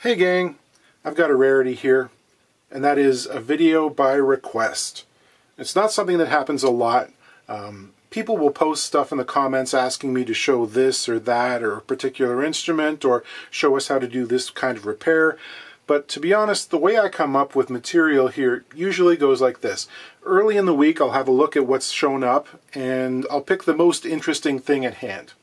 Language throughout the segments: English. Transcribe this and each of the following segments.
Hey gang, I've got a rarity here, and that is a video by request. It's not something that happens a lot. People will post stuff in the comments asking me to show this or that or a particular instrument or show us how to do this kind of repair. But to be honest, the way I come up with material here usually goes like this. Early in the week I'll have a look at what's shown up and I'll pick the most interesting thing at hand.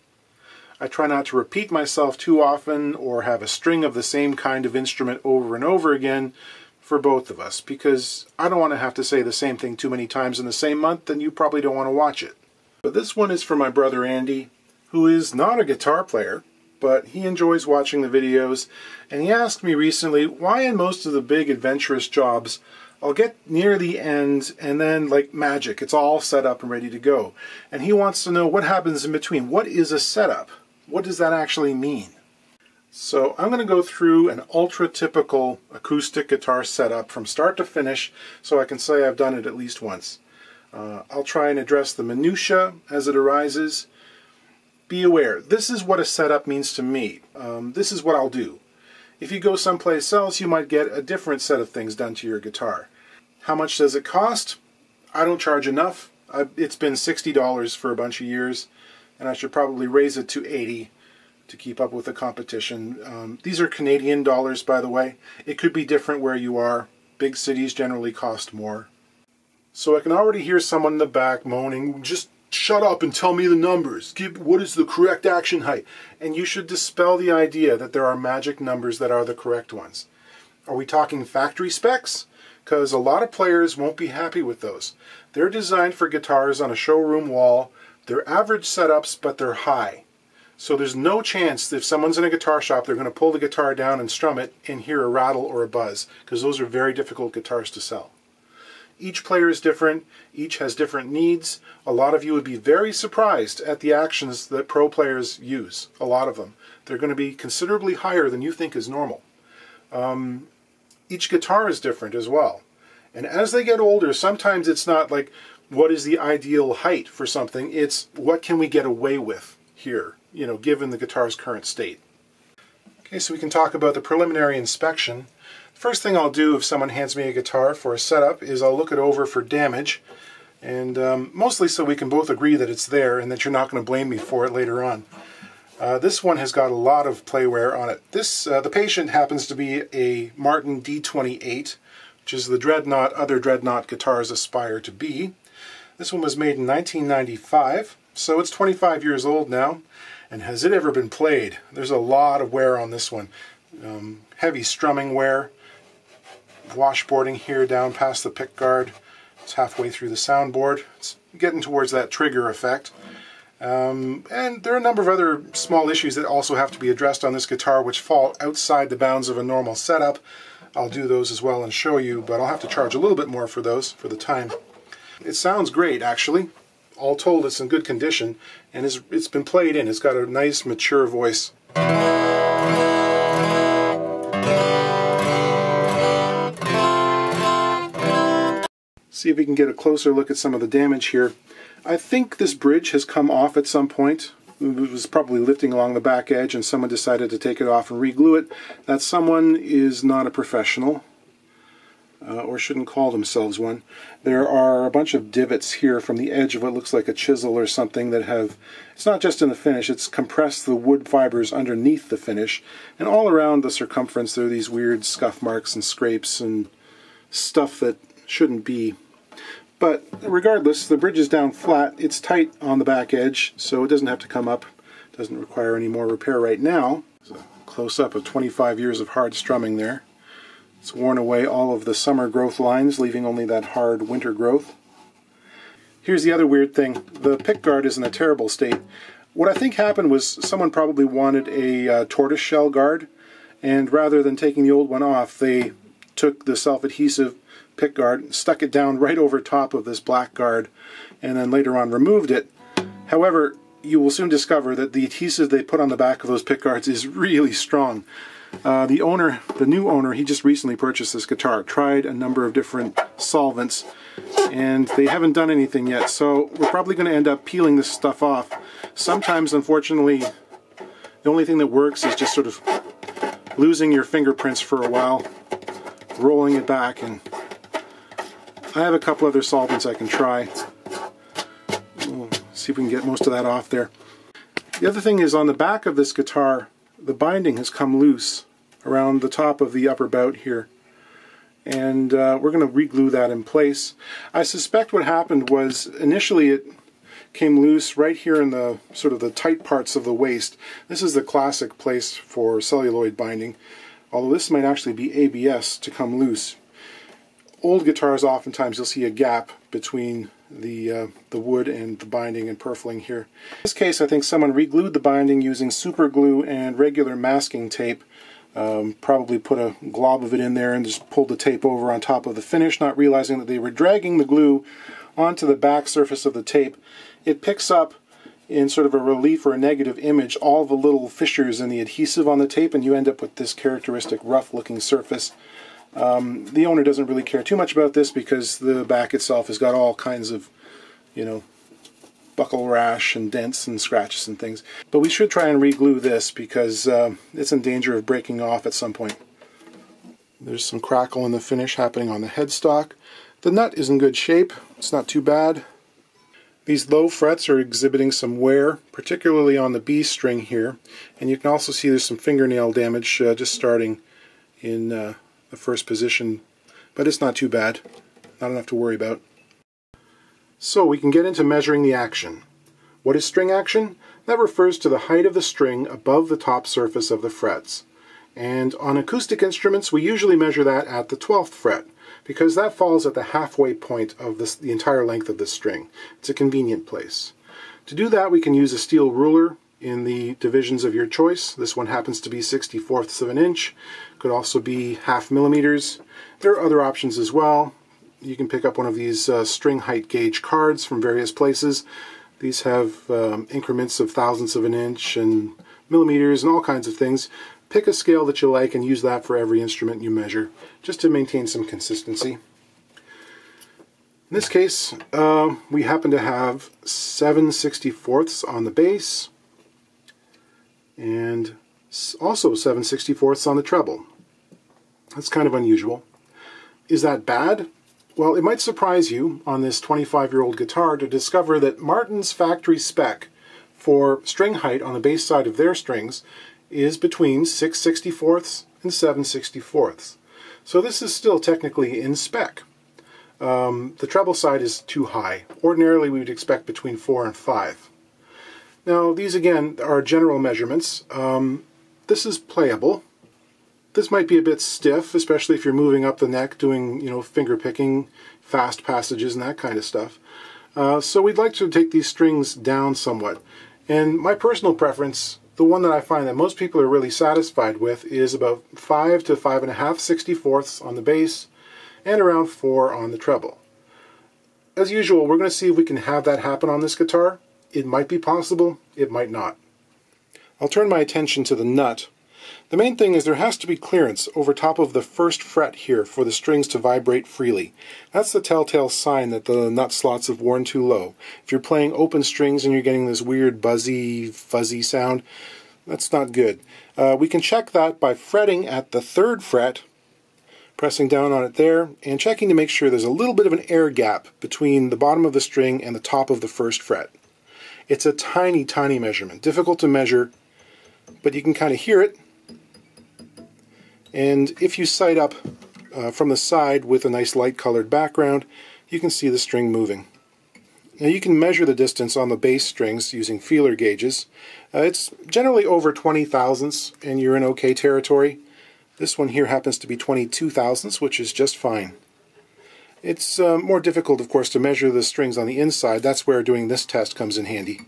I try not to repeat myself too often or have a string of the same kind of instrument over and over again for both of us, because I don't want to have to say the same thing too many times in the same month and you probably don't want to watch it. But this one is for my brother Andy, who is not a guitar player, but he enjoys watching the videos, and he asked me recently why in most of the big adventurous jobs I'll get near the end and then, like magic, it's all set up and ready to go. And he wants to know what happens in between. What is a setup? What does that actually mean? So I'm going to go through an ultra-typical acoustic guitar setup from start to finish so I can say I've done it at least once. I'll try and address the minutiae as it arises. Be aware, this is what a setup means to me. This is what I'll do. If you go someplace else, you might get a different set of things done to your guitar. How much does it cost? I don't charge enough. It's been $60 for a bunch of years, and I should probably raise it to $80 to keep up with the competition. These are Canadian dollars, by the way. It could be different where you are. Big cities generally cost more. So I can already hear someone in the back moaning, just shut up and tell me the numbers. What is the correct action height? And you should dispel the idea that there are magic numbers that are the correct ones. Are we talking factory specs? Because a lot of players won't be happy with those. They're designed for guitars on a showroom wall. They're average setups, but they're high. So there's no chance that if someone's in a guitar shop, they're going to pull the guitar down and strum it and hear a rattle or a buzz, because those are very difficult guitars to sell. Each player is different, each has different needs. A lot of you would be very surprised at the actions that pro players use, a lot of them. They're going to be considerably higher than you think is normal. Each guitar is different as well. And as they get older, sometimes it's not like, what is the ideal height for something? It's, what can we get away with here, you know, given the guitar's current state. Okay, so we can talk about the preliminary inspection. First thing I'll do if someone hands me a guitar for a setup is I'll look it over for damage, and mostly so we can both agree that it's there and that you're not going to blame me for it later on. This one has got a lot of play wear on it. The patient happens to be a Martin D-28, which is the dreadnought other dreadnought guitars aspire to be. This one was made in 1995, so it's 25 years old now. And has it ever been played? There's a lot of wear on this one. Heavy strumming wear. Washboarding here down past the pickguard. It's halfway through the soundboard. It's getting towards that trigger effect. And there are a number of other small issues that also have to be addressed on this guitar which fall outside the bounds of a normal setup. I'll do those as well and show you, but I'll have to charge a little bit more for those for the time. It sounds great, actually. All told, it's in good condition, and it's been played in. It's got a nice, mature voice. See if we can get a closer look at some of the damage here. I think this bridge has come off at some point. It was probably lifting along the back edge, and someone decided to take it off and re-glue it. That someone is not a professional. Or shouldn't call themselves one. There are a bunch of divots here from the edge of what looks like a chisel or something that have, it's not just in the finish, it's compressed the wood fibers underneath the finish, and all around the circumference there are these weird scuff marks and scrapes and stuff that shouldn't be. But regardless, the bridge is down flat, it's tight on the back edge, so it doesn't have to come up, it doesn't require any more repair right now. So close-up of 25 years of hard strumming there. It's worn away all of the summer growth lines, leaving only that hard winter growth. Here's the other weird thing. The pickguard is in a terrible state. What I think happened was someone probably wanted a tortoiseshell guard, and rather than taking the old one off, they took the self-adhesive pickguard, stuck it down right over top of this black guard, and then later on removed it. However, you will soon discover that the adhesive they put on the back of those pickguards is really strong. The new owner, he just recently purchased this guitar, tried a number of different solvents, and they haven't done anything yet, so we're probably going to end up peeling this stuff off. Sometimes, unfortunately, the only thing that works is just sort of losing your fingerprints for a while, rolling it back, and I have a couple other solvents I can try. We'll see if we can get most of that off there. The other thing is, on the back of this guitar, the binding has come loose around the top of the upper bout here. And we're going to re-glue that in place. I suspect what happened was initially it came loose right here in the sort of the tight parts of the waist. This is the classic place for celluloid binding, although this might actually be ABS to come loose. Old guitars, oftentimes you'll see a gap between the wood and the binding and purfling here. In this case, I think someone re-glued the binding using super glue and regular masking tape. Probably put a glob of it in there and just pulled the tape over on top of the finish, not realizing that they were dragging the glue onto the back surface of the tape. It picks up in sort of a relief or a negative image all the little fissures in the adhesive on the tape, and you end up with this characteristic rough looking surface. The owner doesn't really care too much about this because the back itself has got all kinds of, buckle rash and dents and scratches and things. But we should try and re-glue this because it's in danger of breaking off at some point. There's some crackle in the finish happening on the headstock. The nut is in good shape. It's not too bad. These low frets are exhibiting some wear, particularly on the B string here. And you can also see there's some fingernail damage just starting in the first position. But it's not too bad. Not enough to worry about. So we can get into measuring the action. What is string action? That refers to the height of the string above the top surface of the frets. And on acoustic instruments, we usually measure that at the 12th fret, because that falls at the halfway point of the entire length of the string. It's a convenient place. To do that, we can use a steel ruler in the divisions of your choice. This one happens to be 64ths of an inch. Could also be half millimeters. There are other options as well. You can pick up one of these string height gauge cards from various places. These have increments of thousandths of an inch and millimeters and all kinds of things. Pick a scale that you like and use that for every instrument you measure, just to maintain some consistency. In this case, we happen to have 7/64ths on the bass and also 7/64ths on the treble. That's kind of unusual. Is that bad? Well, it might surprise you on this 25-year-old guitar to discover that Martin's factory spec for string height on the bass side of their strings is between 6/64ths and 7/64ths. So this is still technically in spec. The treble side is too high. Ordinarily we would expect between 4 and 5. Now these again are general measurements. This is playable. This might be a bit stiff, especially if you're moving up the neck, doing, finger picking, fast passages and that kind of stuff. So we'd like to take these strings down somewhat. And my personal preference, the one that I find that most people are really satisfied with, is about 5 to 5.5/64ths on the bass and around 4 on the treble. As usual, we're going to see if we can have that happen on this guitar. It might be possible, it might not. I'll turn my attention to the nut. The main thing is there has to be clearance over top of the first fret here for the strings to vibrate freely. That's the telltale sign that the nut slots have worn too low. If you're playing open strings and you're getting this weird buzzy, fuzzy sound, that's not good. We can check that by fretting at the 3rd fret, pressing down on it there, and checking to make sure there's a little bit of an air gap between the bottom of the string and the top of the 1st fret. It's a tiny, tiny measurement. Difficult to measure, but you can kind of hear it. And if you sight up from the side with a nice light colored background, you can see the string moving. Now you can measure the distance on the bass strings using feeler gauges. It's generally over 20 thousandths and you're in okay territory. This one here happens to be 22 thousandths, which is just fine. It's more difficult, of course, to measure the strings on the inside. That's where doing this test comes in handy.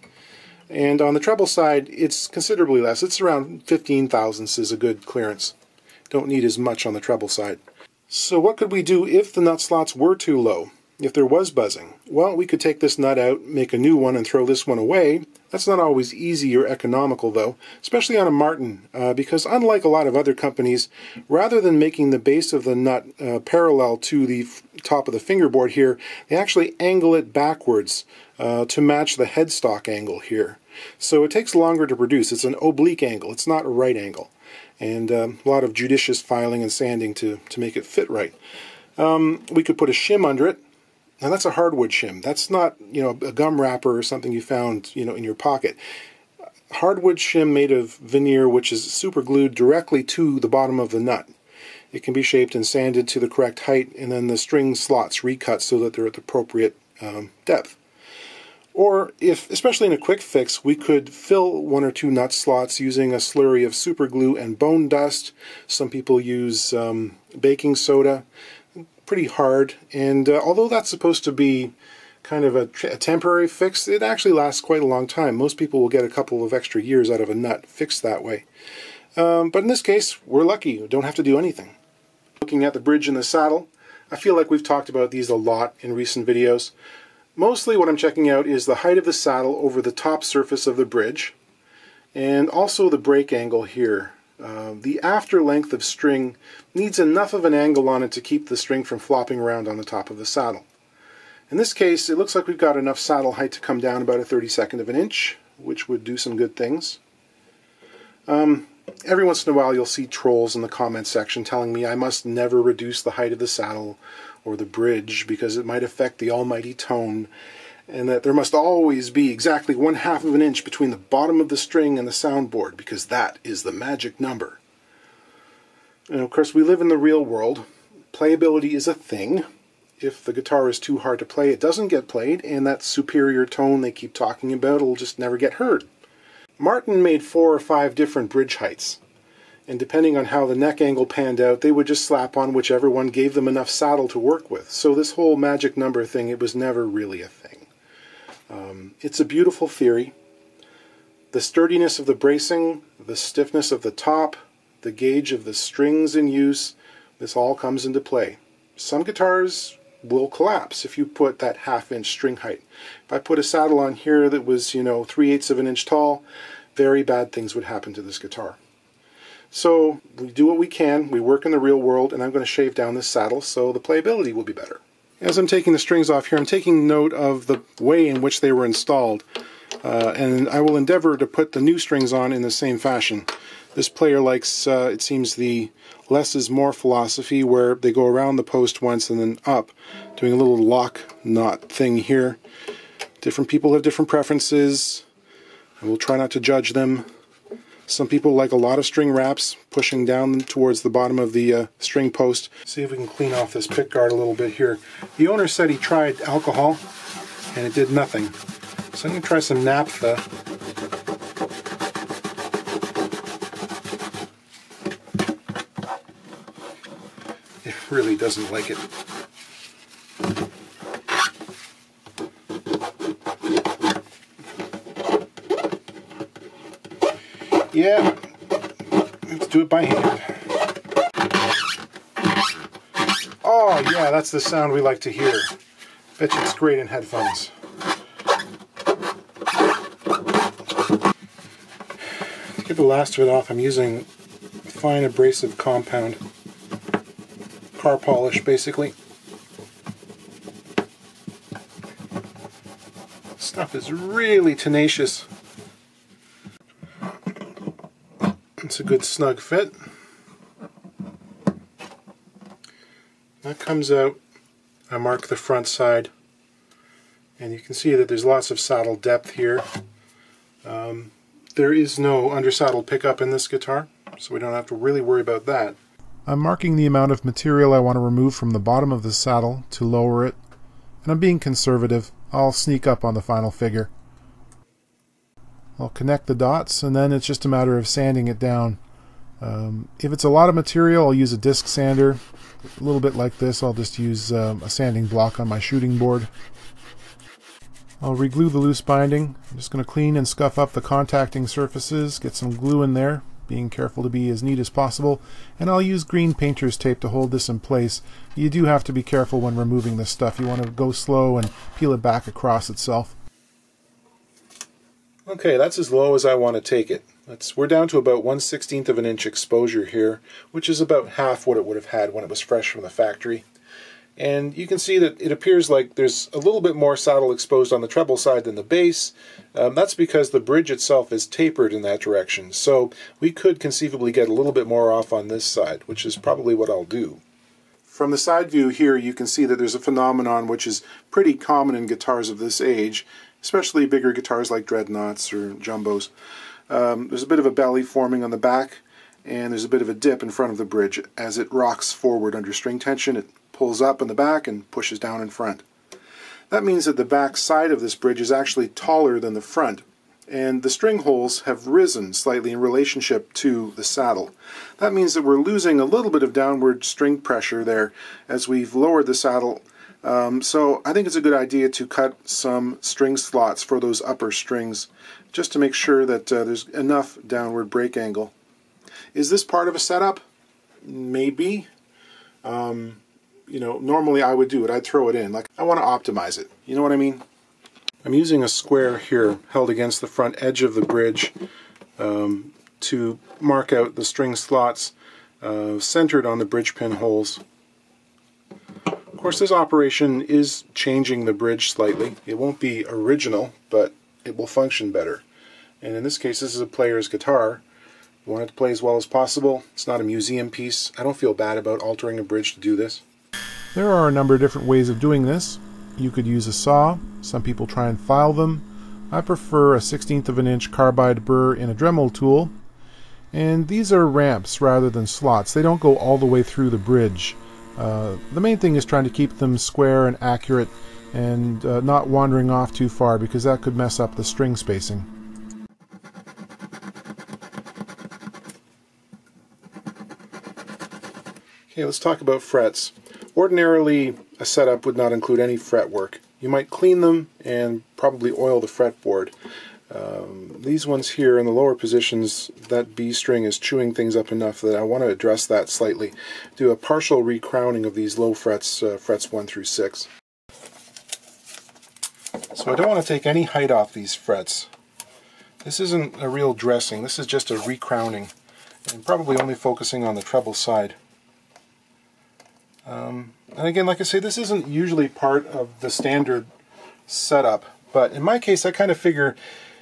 And on the treble side, it's considerably less. It's around 15 thousandths is a good clearance. Don't need as much on the treble side. So what could we do if the nut slots were too low? If there was buzzing? Well, we could take this nut out, make a new one, and throw this one away. That's not always easy or economical, though, especially on a Martin, because unlike a lot of other companies, rather than making the base of the nut parallel to the top of the fingerboard here, they actually angle it backwards to match the headstock angle here. So it takes longer to produce. It's an oblique angle. It's not a right angle. and a lot of judicious filing and sanding to make it fit right. We could put a shim under it. Now that's a hardwood shim. That's not, a gum wrapper or something you found, in your pocket. Hardwood shim made of veneer, which is super glued directly to the bottom of the nut. It can be shaped and sanded to the correct height, and then the string slots recut so that they're at the appropriate depth. Or, especially in a quick fix, we could fill 1 or 2 nut slots using a slurry of super glue and bone dust. Some people use baking soda. Pretty hard, and although that's supposed to be kind of a temporary fix, it actually lasts quite a long time. Most people will get a couple of extra years out of a nut fixed that way. But in this case, we're lucky. We don't have to do anything. Looking at the bridge and the saddle, I feel like we've talked about these a lot in recent videos. Mostly what I'm checking out is the height of the saddle over the top surface of the bridge, and also the break angle here. The after length of string needs enough of an angle on it to keep the string from flopping around on the top of the saddle. In this case, it looks like we've got enough saddle height to come down about a 32nd of an inch, which would do some good things. Every once in a while you'll see trolls in the comment section telling me I must never reduce the height of the saddle or the bridge because it might affect the almighty tone, and that there must always be exactly 1/2 of an inch between the bottom of the string and the soundboard, because that is the magic number. And of course, we live in the real world. Playability is a thing. If the guitar is too hard to play, it doesn't get played, and that superior tone they keep talking about will just never get heard. Martin made 4 or 5 different bridge heights, and depending on how the neck angle panned out, they would just slap on whichever one gave them enough saddle to work with. So this whole magic number thing, it was never really a thing. It's a beautiful theory. The sturdiness of the bracing, the stiffness of the top, the gauge of the strings in use, this all comes into play. Some guitars will collapse if you put that 1/2 inch string height. If I put a saddle on here that was, 3/8 of an inch tall, very bad things would happen to this guitar. So we do what we can, we work in the real world, and I'm going to shave down this saddle so the playability will be better. As I'm taking the strings off here, I'm taking note of the way in which they were installed, and I will endeavor to put the new strings on in the same fashion. This player likes, it seems, the less is more philosophy, where they go around the post once and then up, doing a little lock knot thing here. Different people have different preferences. I will try not to judge them. Some people like a lot of string wraps, pushing down towards the bottom of the string post. See if we can clean off this pick guard a little bit here. The owner said he tried alcohol, and it did nothing. So I'm going to try some naphtha. It really doesn't like it. Yeah, let's do it by hand. Oh yeah, that's the sound we like to hear. Bet you it's great in headphones. To get the last of it off, I'm using fine abrasive compound. Car polish, basically. Stuff is really tenacious. It's a good snug fit. That comes out. I mark the front side, and you can see that there's lots of saddle depth here. There is no undersaddle pickup in this guitar, so we don't have to really worry about that. I'm marking the amount of material I want to remove from the bottom of the saddle to lower it, and I'm being conservative. I'll sneak up on the final figure. I'll connect the dots, and then it's just a matter of sanding it down. If it's a lot of material, I'll use a disc sander. A little bit like this, I'll just use a sanding block on my shooting board. I'll reglue the loose binding. I'm just going to clean and scuff up the contacting surfaces, get some glue in there, being careful to be as neat as possible, and I'll use green painter's tape to hold this in place. You do have to be careful when removing this stuff. You want to go slow and peel it back across itself. Okay, that's as low as I want to take it. We're down to about 1/16 of an inch exposure here, which is about half what it would have had when it was fresh from the factory. And you can see that it appears like there's a little bit more saddle exposed on the treble side than the bass. That's because the bridge itself is tapered in that direction. So we could conceivably get a little bit more off on this side, which is probably what I'll do. From the side view here, you can see that there's a phenomenon which is pretty common in guitars of this age, especially bigger guitars like dreadnoughts or jumbos. There's a bit of a belly forming on the back, and there's a bit of a dip in front of the bridge. As it rocks forward under string tension, it pulls up in the back and pushes down in front. That means that the back side of this bridge is actually taller than the front, and the string holes have risen slightly in relationship to the saddle. That means that we're losing a little bit of downward string pressure there as we've lowered the saddle. So I think it's a good idea to cut some string slots for those upper strings, just to make sure that there's enough downward break angle. Is this part of a setup? Maybe. You know, normally I would do it. I'd throw it in. Like, I want to optimize it. You know what I mean? I'm using a square here held against the front edge of the bridge to mark out the string slots centered on the bridge pin holes. Of course, this operation is changing the bridge slightly. It won't be original, but it will function better. And in this case, this is a player's guitar. You want it to play as well as possible. It's not a museum piece. I don't feel bad about altering a bridge to do this. There are a number of different ways of doing this. You could use a saw. Some people try and file them. I prefer a 1/16 of an inch carbide burr in a Dremel tool. And these are ramps rather than slots. They don't go all the way through the bridge. The main thing is trying to keep them square and accurate and not wandering off too far, because that could mess up the string spacing. Okay, let's talk about frets. Ordinarily, a setup would not include any fret work. You might clean them and probably oil the fretboard. These ones here in the lower positions, that B string is chewing things up enough that I want to address that slightly. Do a partial recrowning of these low frets, frets 1 through 6. So I don't want to take any height off these frets. This isn't a real dressing, this is just a recrowning, and probably only focusing on the treble side. And again, like I say, this isn't usually part of the standard setup, but in my case I kind of figure,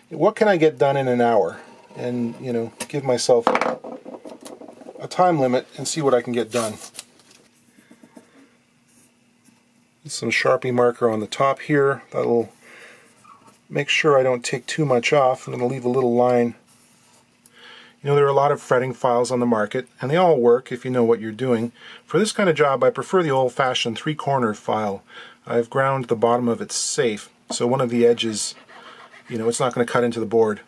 what can I get done in an hour? And, you know, give myself a time limit and see what I can get done. Some Sharpie marker on the top here. That'll make sure I don't take too much off. I'm going to leave a little line. You know, there are a lot of fretting files on the market, and they all work if you know what you're doing. For this kind of job, I prefer the old-fashioned 3-corner file. I've ground the bottom of it safe, so one of the edges, you know, it's not going to cut into the board.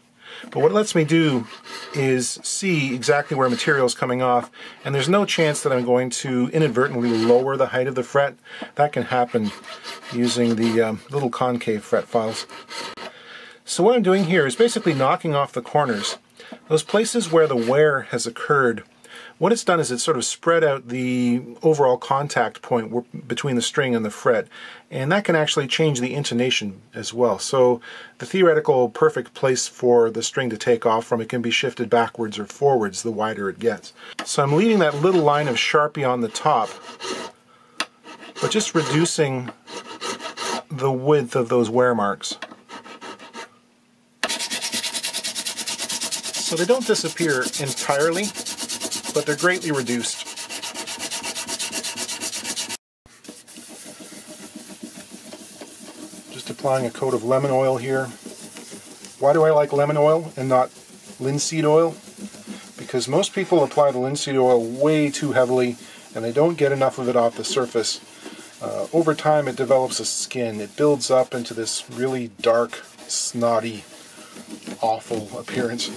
But what it lets me do is see exactly where material is coming off, and there's no chance that I'm going to inadvertently lower the height of the fret. That can happen using the little concave fret files. So what I'm doing here is basically knocking off the corners. Those places where the wear has occurred, what it's done is it's sort of spread out the overall contact point between the string and the fret, and that can actually change the intonation as well. So the theoretical perfect place for the string to take off from, it can be shifted backwards or forwards the wider it gets. So I'm leaving that little line of Sharpie on the top, but just reducing the width of those wear marks. So they don't disappear entirely, but they're greatly reduced. Just applying a coat of lemon oil here. Why do I like lemon oil and not linseed oil? Because most people apply the linseed oil way too heavily and they don't get enough of it off the surface. Over time it develops a skin. It builds up into this really dark, snotty, awful appearance.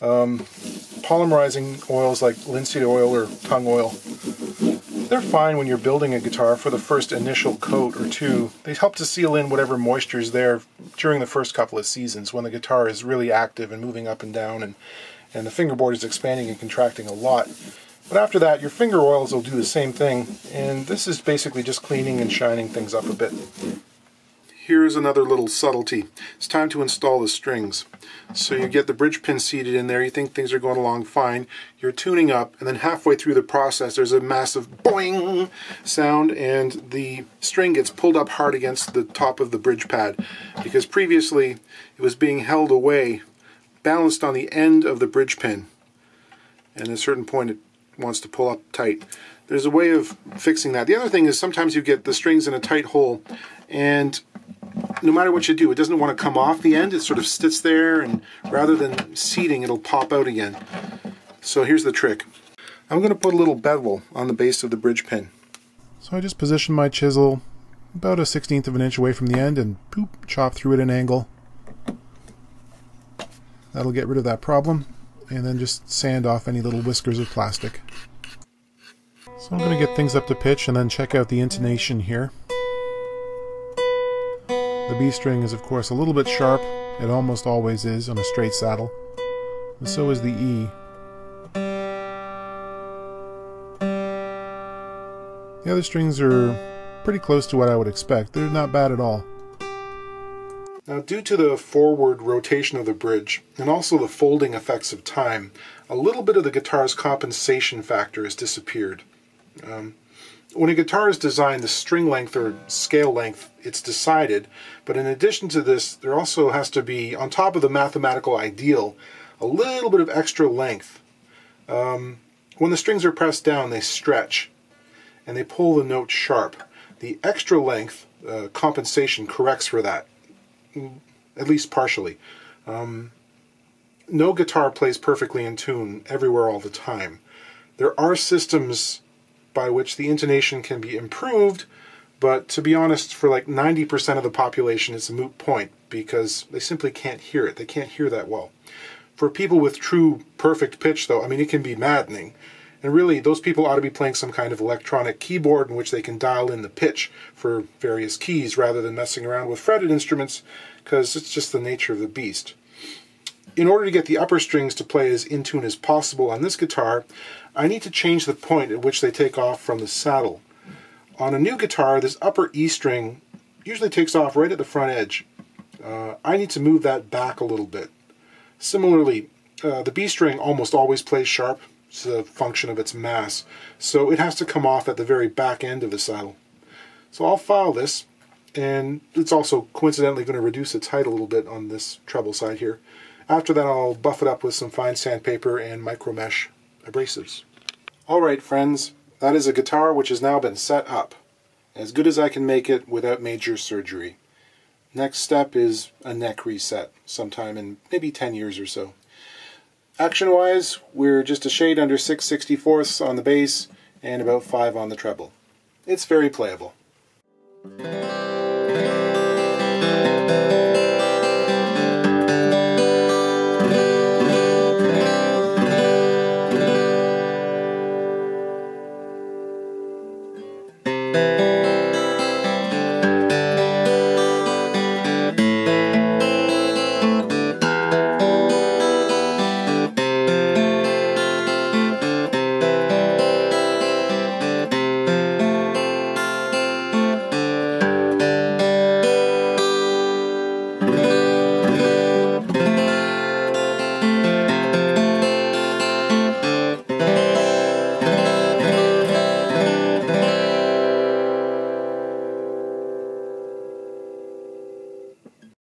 Polymerizing oils like linseed oil or tung oil, they're fine when you're building a guitar for the first initial coat or two. They help to seal in whatever moisture is there during the first couple of seasons when the guitar is really active and moving up and down and the fingerboard is expanding and contracting a lot. But after that, your finger oils will do the same thing, and this is basically just cleaning and shining things up a bit. here's another little subtlety. It's time to install the strings. So you get the bridge pin seated in there, you think things are going along fine, you're tuning up, and then halfway through the process there's a massive boing sound and the string gets pulled up hard against the top of the bridge pad because previously it was being held away, balanced on the end of the bridge pin, and at a certain point it wants to pull up tight. There's a way of fixing that. The other thing is sometimes you get the strings in a tight hole and no matter what you do, it doesn't want to come off the end. It sort of sits there, and rather than seating, it'll pop out again. So here's the trick. I'm going to put a little bevel on the base of the bridge pin. So I just position my chisel about 1/16 of an inch away from the end and poop, chop through at an angle. That'll get rid of that problem, and then just sand off any little whiskers of plastic. So I'm going to get things up to pitch and then check out the intonation here. The B string is of course a little bit sharp, it almost always is on a straight saddle, and so is the E. The other strings are pretty close to what I would expect, they're not bad at all. Now due to the forward rotation of the bridge, and also the folding effects of time, a little bit of the guitar's compensation factor has disappeared. When a guitar is designed, the string length or scale length, it's decided, but in addition to this, there also has to be, on top of the mathematical ideal, a little bit of extra length. When the strings are pressed down, they stretch, and they pull the note sharp. The extra length compensation corrects for that, at least partially. No guitar plays perfectly in tune everywhere all the time. There are systems by which the intonation can be improved, but to be honest, for like 90% of the population it's a moot point because they simply can't hear it. They can't hear that well. For people with true perfect pitch though, I mean, it can be maddening. And really, those people ought to be playing some kind of electronic keyboard in which they can dial in the pitch for various keys rather than messing around with fretted instruments, because it's just the nature of the beast. In order to get the upper strings to play as in tune as possible on this guitar, I need to change the point at which they take off from the saddle. On a new guitar, this upper E string usually takes off right at the front edge. I need to move that back a little bit. Similarly, the B string almost always plays sharp. It's a function of its mass, so it has to come off at the very back end of the saddle. So I'll file this, and it's also coincidentally going to reduce its height a little bit on this treble side here. After that I'll buff it up with some fine sandpaper and micro mesh abrasives. Alright friends, that is a guitar which has now been set up, as good as I can make it without major surgery. Next step is a neck reset, sometime in maybe 10 years or so. Action-wise, we're just a shade under 6/64 on the bass and about 5 on the treble. It's very playable.